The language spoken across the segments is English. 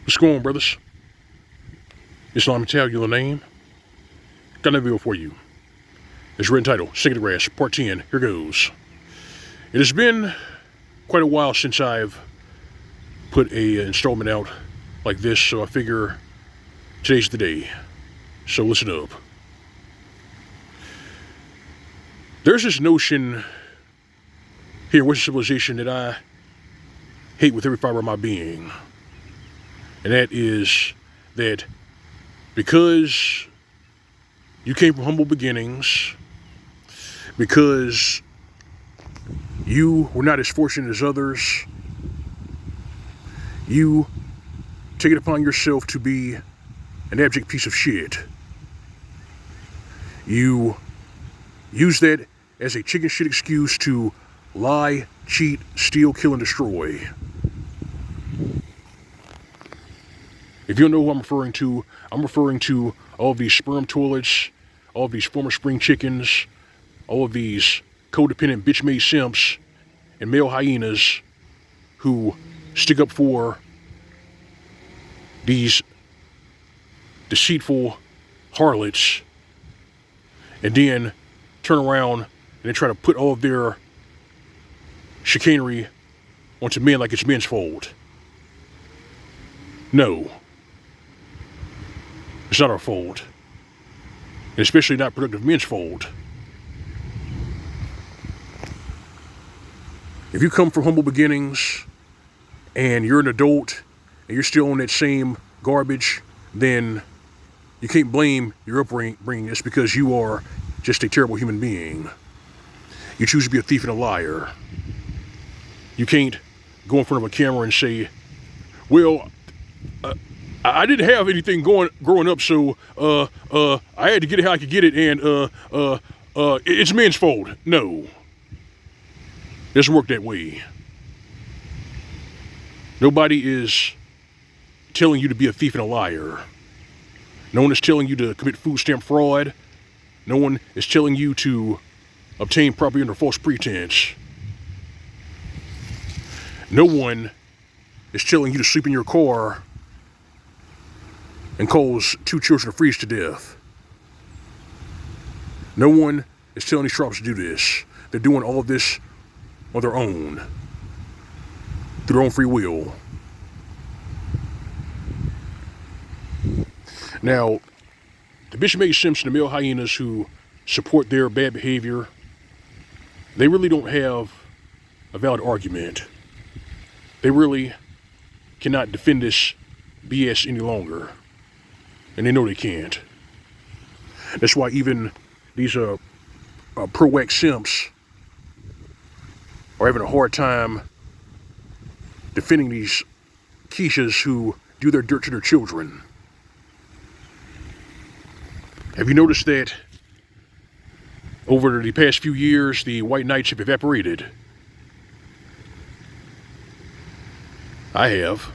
What's going on, brothers? It's Mgtow, your name. Got another video for you. It's written title, Sing the Grass, Part 10. Here goes. It has been quite a while since I've put a installment out like this, so I figure today's the day. So listen up. There's this notion here in Western civilization that I hate with every fiber of my being. And that is that because you came from humble beginnings, because you were not as fortunate as others, you take it upon yourself to be an abject piece of shit. You use that as a chicken shit excuse to lie, cheat, steal, kill, and destroy. If you don't know who I'm referring to all of these sperm toilets, all of these former spring chickens, all of these codependent bitch-made simps and male hyenas who stick up for these deceitful harlots and then turn around and then try to put all of their chicanery onto men like it's men's fault. No. It's not our fault. And especially not productive men's fault. If you come from humble beginnings and you're an adult and you're still on that same garbage, then you can't blame your upbringing. It's because you are just a terrible human being. You choose to be a thief and a liar. You can't go in front of a camera and say, well, I didn't have anything growing up, so I had to get it how I could get it, and it's men's fault. No. It doesn't work that way. Nobody is telling you to be a thief and a liar. No one is telling you to commit food stamp fraud. No one is telling you to obtain property under false pretense. No one is telling you to sleep in your car and cause 2 children to freeze to death. No one is telling these tribes to do this. They're doing all of this on their own, through their own free will. Now, the bitch-made simps and the male hyenas who support their bad behavior, they really don't have a valid argument. They really cannot defend this BS any longer. And they know they can't. That's why even these pro-wax simps are having a hard time defending these Keishas who do their dirt to their children. Have you noticed that over the past few years, the white knights have evaporated? I have.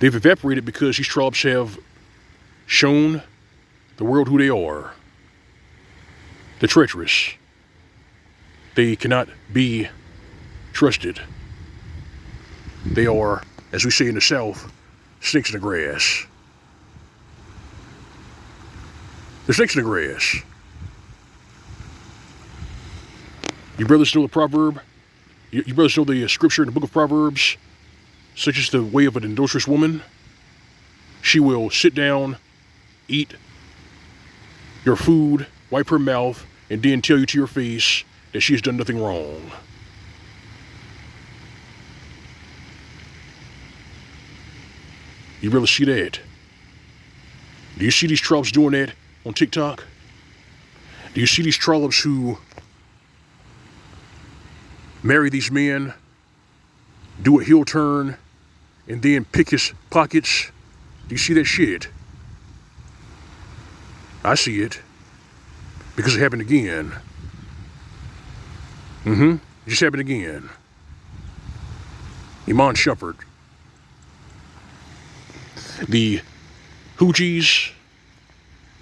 They've evaporated because these trollops have shown the world who they are. They're treacherous. They cannot be trusted. They are, as we say in the South, snakes in the grass. They're snakes in the grass. You brothers know the proverb? You brothers know the scripture in the book of Proverbs? Such as the way of an industrious woman. She will sit down, eat your food, wipe her mouth, and then tell you to your face that she has done nothing wrong. You really see that? Do you see these trollops doing that on TikTok? Do you see these trollops who marry these men, do a heel turn, and then pick his pockets? Do you see that shit? I see it. Because it happened again. It just happened again. Iman Shumpert. The hoochies,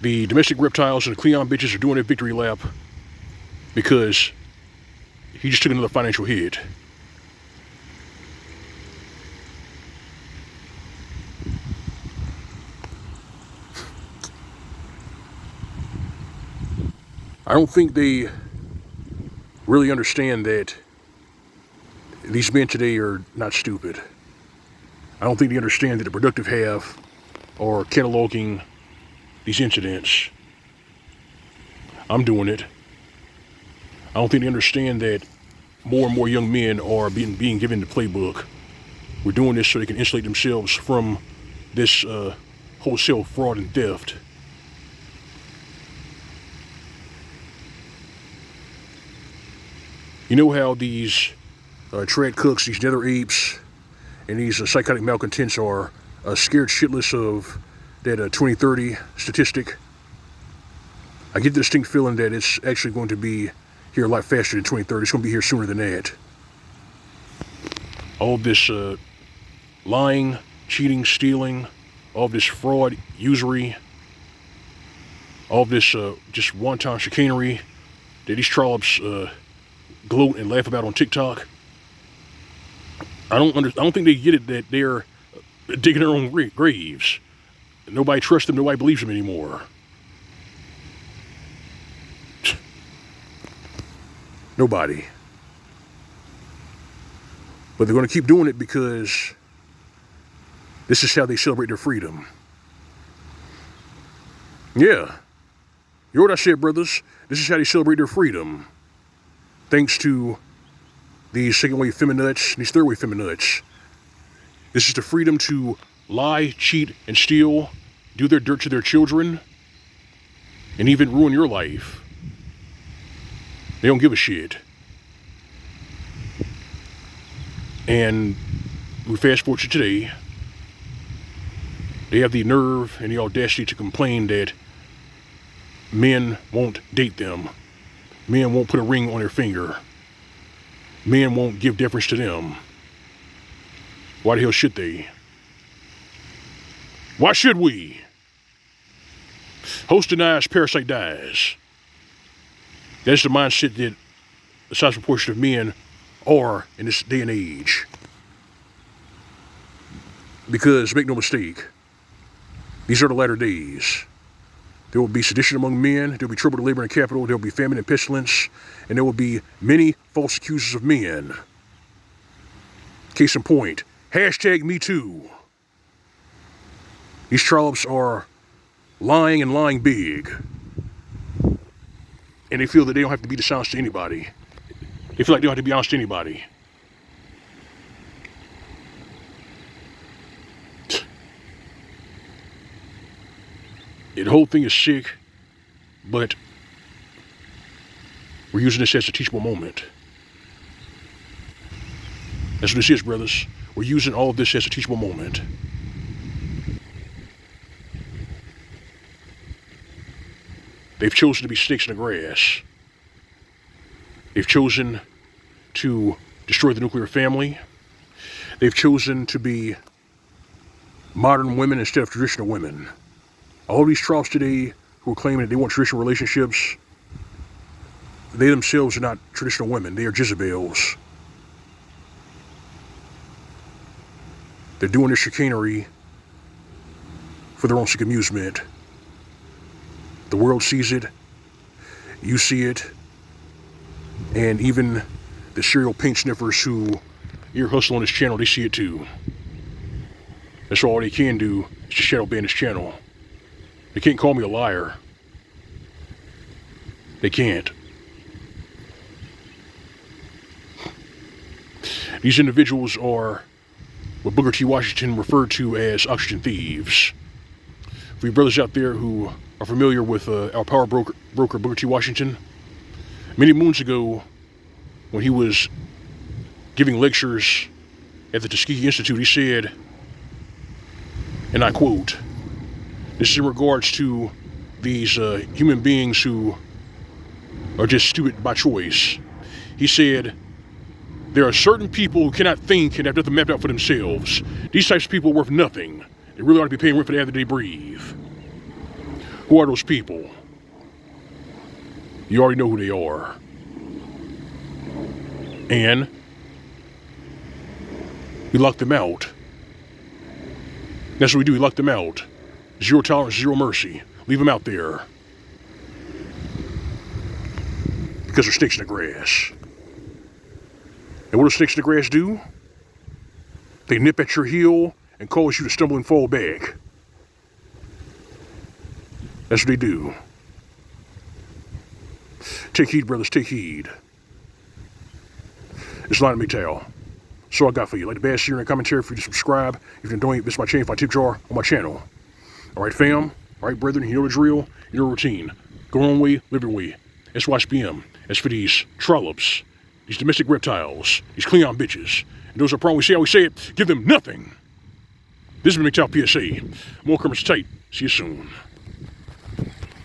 the domestic reptiles, and the Cleon bitches are doing their victory lap because he just took another financial hit. I don't think they really understand that these men today are not stupid. I don't think they understand that the productive half are cataloging these incidents. I'm doing it. I don't think they understand that more and more young men are being given the playbook. We're doing this so they can insulate themselves from this wholesale fraud and theft. You know how these trad cooks, these nether apes, and these psychotic malcontents are scared shitless of that 2030 statistic? I get the distinct feeling that it's actually going to be here a lot faster than 2030. It's going to be here sooner than that. All of this lying, cheating, stealing, all of this fraud, usury, all of this just wanton chicanery that these trollops gloat and laugh about on TikTok. I don't think they get it that they're digging their own graves. Nobody trusts them. Nobody believes them anymore. Nobody. But they're going to keep doing it because this is how they celebrate their freedom. Yeah. You know what I said, brothers? This is how they celebrate their freedom. Thanks to these second-wave feminists, these third-wave feminists. This is the freedom to lie, cheat, and steal, do their dirt to their children, and even ruin your life. They don't give a shit. And we fast forward to today. They have the nerve and the audacity to complain that men won't date them. Men won't put a ring on their finger. Men won't give deference to them. Why the hell should they? Why should we? Host denies, parasite dies. That's the mindset that a sizable proportion of men are in this day and age. Because, make no mistake, these are the latter days. There will be sedition among men, there will be trouble to labor and capital, there will be famine and pestilence, and there will be many false accusers of men. Case in point, hashtag Mgtow. These trollops are lying and lying big. And they feel that they don't have to be dishonest to anybody. They feel like they don't have to be honest to anybody. The whole thing is sick, but we're using this as a teachable moment. That's what this is, brothers. We're using all of this as a teachable moment. They've chosen to be snakes in the grass. They've chosen to destroy the nuclear family. They've chosen to be modern women instead of traditional women. All these trolls today who are claiming that they want traditional relationships, they themselves are not traditional women. They are Jezebels. They're doing their chicanery for their own sick amusement. The world sees it. You see it. And even the serial paint sniffers who ear hustle on this channel, they see it too. That's all they can do is just shadow ban this channel. They can't call me a liar. They can't. These individuals are what Booker T. Washington referred to as oxygen thieves. For you brothers out there who are familiar with our power broker Booker T. Washington, many moons ago when he was giving lectures at the Tuskegee Institute, he said, and I quote, this is in regards to these human beings who are just stupid by choice. He said, there are certain people who cannot think and have nothing mapped out for themselves. These types of people are worth nothing. They really ought to be paying rent for the air that they breathe. Who are those people? You already know who they are. And we lock them out. That's what we do, we lock them out. Zero tolerance, zero mercy. Leave them out there. because there's snakes in the grass. And what do snakes in the grass do? They nip at your heel and cause you to stumble and fall back. That's what they do. Take heed, brothers, take heed. It's L.O.M. Mgtow. That's all I got for you. Like the bass here in the commentary for you to subscribe. If you don't, visit my chain, find tip jar on my channel. All right, fam. All right, brethren, you know the drill. You know the routine. Go your own way, live your way. SYSBM. As for these trollops, these domestic reptiles, these Cleon bitches, and those are probably, see how we say it, give them nothing. This has been Mgtow PSA. More Kermit's tight. See you soon.